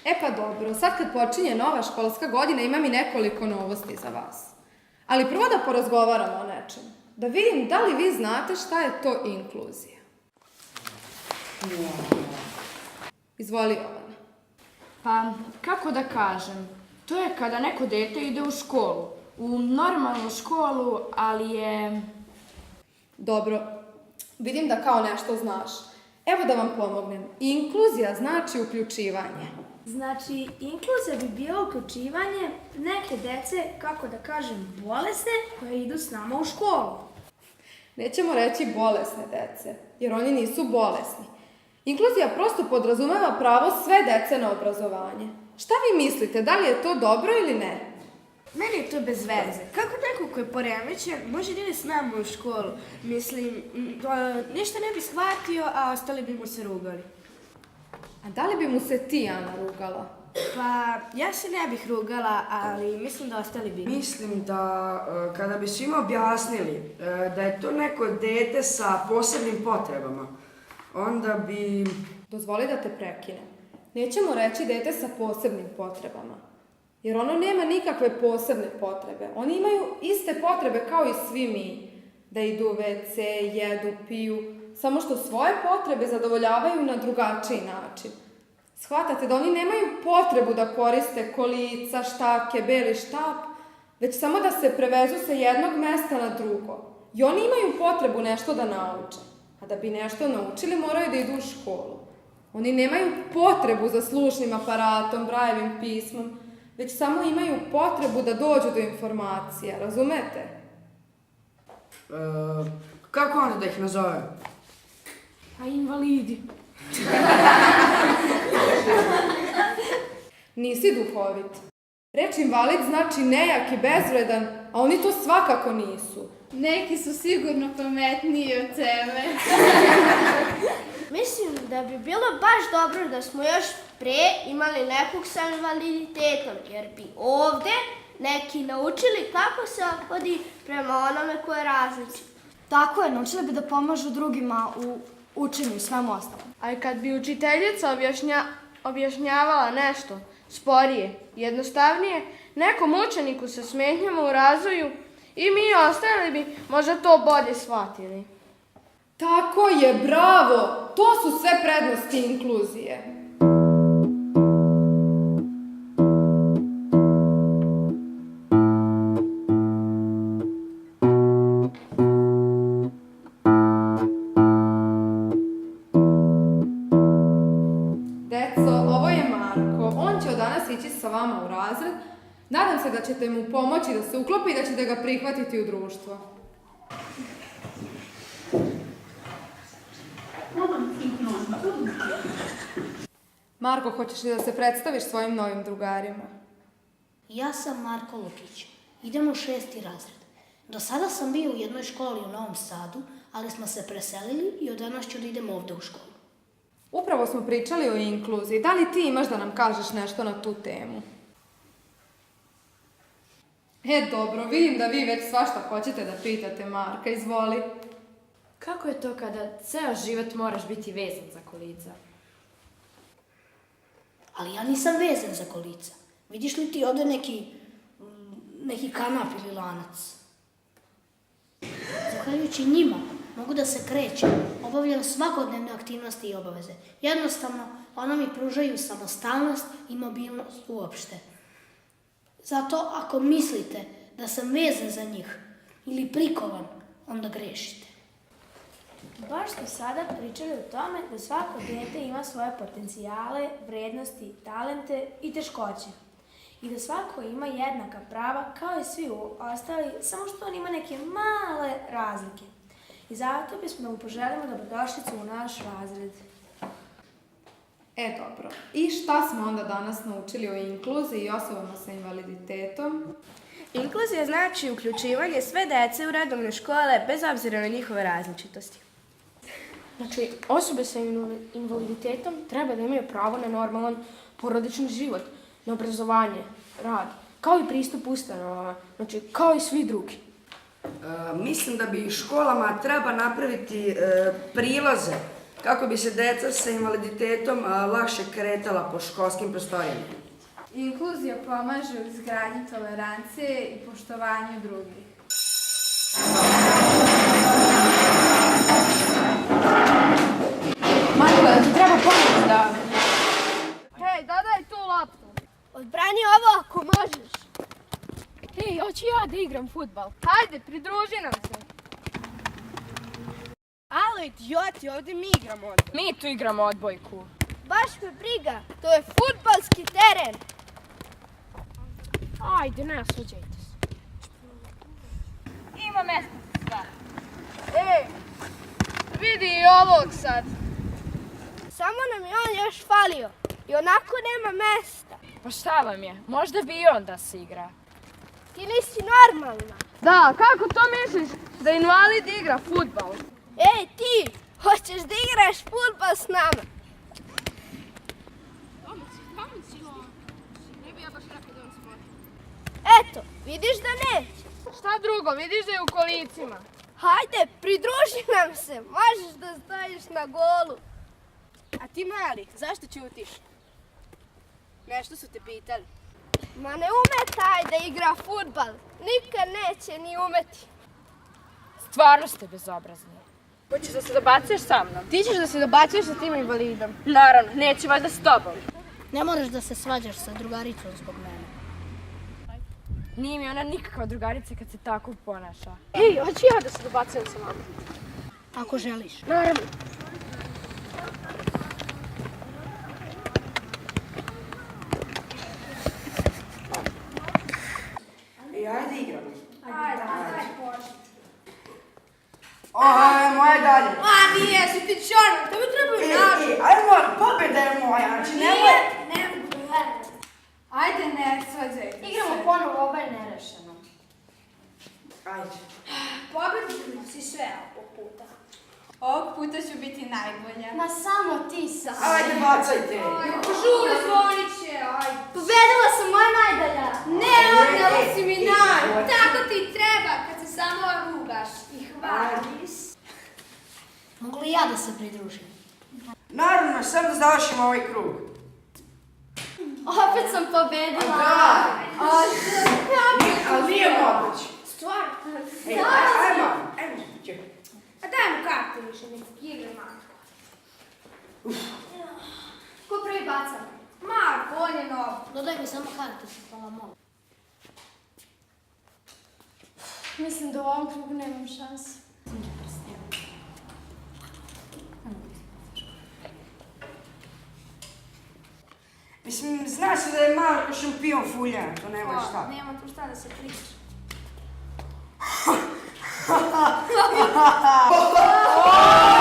E pa dobro, sad kad počinje nova školska godina imam i nekoliko novosti za vas. Ali prvo da porazgovaramo o nečem. Da vidim da li vi znate šta je to inkluzija. Izvoli, Jovana. Pa, kako da kažem, to je kada neko dete ide u školu. U normalnu školu, ali je... Dobro, vidim da kao nešto znaš. Evo da vam pomognem. Inkluzija znači uključivanje. Znači, inkluzija bi bilo uključivanje neke dece, kako da kažem, bolesne, koje idu s nama u školu. Nećemo reći bolesne dece, jer oni nisu bolesni. Inkluzija prosto podrazumeva pravo sve dece na obrazovanje. Šta vi mislite, da li je to dobro ili ne? Meni je to bez veze. Kako neko ko je poremećen može da ide s nama u školu? Mislim, ništa ne bi shvatio, a ostali bi mu se rugali. A da li bi mu se ti, Ana, rugala? Pa, ja se ne bih rugala, ali mislim da ostali bi. Mislim da kada bi svima objasnili da je to neko dete sa posebnim potrebama, onda bi... Dozvoli da te prekinem. Nećemo reći dete sa posebnim potrebama. Jer ono nema nikakve posebne potrebe. Oni imaju iste potrebe kao i svi mi. Da idu u WC, jedu, piju. Samo što svoje potrebe zadovoljavaju na drugačiji način. Shvatate da oni nemaju potrebu da koriste kolica, štake, beli štap, već samo da se prevezu sa jednog mesta na drugo. I oni imaju potrebu nešto da nauče. A da bi nešto naučili, moraju da idu u školu. Oni nemaju potrebu za slušnim aparatom, Brajevim pismom, već samo imaju potrebu da dođu do informacija, razumete? Kako onda da ih nazovem? A invalidi. Nisi duhovit. Reč invalid znači nejak i bezvredan, a oni to svakako nisu. Neki su sigurno pametniji od tebe. Mislim da bi bilo baš dobro da smo još pre imali nekog sa invaliditetom, jer bi ovde neki naučili kako se ophodi prema onome ko je različit. Tako je, naučili bi da pomažu drugima u učenju i svemu ostalom. A kad bi učiteljica objašnjavala nešto sporije, jednostavnije, nekom učeniku sa smetnjama u razvoju i mi ostali bi možda to bolje shvatili. Tako je, bravo! To su sve prednosti inkluzije. Deco, ovo je Marko. On će od danas ići sa vama u razred. Nadam se da ćete mu pomoći da se uklopi i da ćete ga prihvatiti u društvo. Marko, hoćeš li da se predstaviš svojim novim drugarima? Ja sam Marko Lukić. Idem u 6. razred. Do sada sam bio u jednoj školi u Novom Sadu, ali smo se preselili i od danas ću da idem ovde u školu. Upravo smo pričali o inkluziji. Da li ti imaš da nam kažeš nešto na tu temu? Dobro, vidim da vi već svašta hoćete da pitate Marka. Izvoli. Kako je to kada ceo život moraš biti vezan za kolica? Ali ja nisam vezan za kolica. Vidiš li ti ovde neki kanap ili lanac? Zahvaljujući njima mogu da se krećem, obavljam svakodnevne aktivnosti i obaveze. Jednostavno, ona mi pružaju samostalnost i mobilnost uopšte. Zato, ako mislite da sam vezan za njih ili prikovan, onda grešite. Baš smo sada pričali o tome da svako dete ima svoje potencijale, vrednosti, talente i teškoće. I da svako ima jednaka prava kao i svi ostali, samo što on ima neke male razlike. I zato bismo da mu poželimo dobrodošlicu u naš razred. Dobro. I šta smo onda danas naučili o inkluziji i osobama sa invaliditetom? Inkluzija znači uključivanje sve dece u redovne škole bez obzira na njihove različitosti. Znači, osobe sa invaliditetom treba da imaju pravo na normalan porodični život, na obrazovanje, rad, kao i pristup ustanovama, znači kao i svi drugi. Mislim da bi školama treba napraviti prilaze kako bi se deca sa invaliditetom lakše kretala po školskim prostorijama. Inkluzija pomaže u izgradnji tolerancije i poštovanju drugih. Majko, da ti treba pomoć da... Hej, dodaj tu loptu. Odbrani ovo ako možeš. Ej, hoću ja da igram fudbal. Hajde, pridruži nam se. Alo, idioti, ovdje mi igramo odbojku. Mi tu igramo odbojku. Baš me briga, to je fudbalski teren. Ajde, ne svađajte se. Ima mesta za sve. Ej, vidi i ovog sad. Samo nam je on još falio. I onako nema mesta. Pa šta vam je? Možda bi i on da se igra. Ti nisi normalna. Da, kako to misliš da invalid igra fudbal? Ej, ti, hoćeš da igraš fudbal s nama? Eto, vidiš da neće. Šta drugo, vidiš da je u kolicima. Hajde, pridruži nam se, možeš da stojiš na golu. A ti mali, zašto ćutiš? Nešto su te pitali. Ma ne ume taj da igra fudbal, nikad neće ni umeti. Stvarno ste bezobrazni. Hoćeš da se dobacuješ sa mnom? Ti ćeš da se dobacuješ sa tim invalidom. Naravno, neće valjda s tobom. Ne moraš da se svađaš sa drugaricom zbog mene. Nije mi ona nikakva drugarica kad se tako ponaša. Ej, hoću ja da se dobacujem sa vama. Ako želiš. Naravno. Ajde igramo. Ajde, moje dalje. A nije, si ti čorno, to bi trebao i naš. Ajde moja, pobjeda je moja, znači nemoj... Ne mogu da gledam. Ajde, ne svađajte se. Igramo ponovo, ovo je nerešeno. Ajde. Pobedili si sve ovog puta. Ovog puta ću biti najbolja. Ma samo ti sam. Ajde, bacajte. Žuri, zvonit će, ajde. Pobedila sam, moja najdalja. Ne, odnala si mi naj. Tako ti treba, kad se samo rugaš i hvališ. Mogu li ja da se pridružim? Naravno, samo da završimo ovaj krug. Opet sam pobedila. Ali nije moguće. Stvarno. Ajmo, čekaj. A daj mu kartu više, nek igra Marko. Ko prvi baca? Marko, on je nov. Dodaj mi samo kartu, pa vam mogu. Mislim da u ovom krugu nemam šanse. Mislim, zna se da je Marko šampion fuljan, to nema šta. Nema tu šta da se priča. Oh!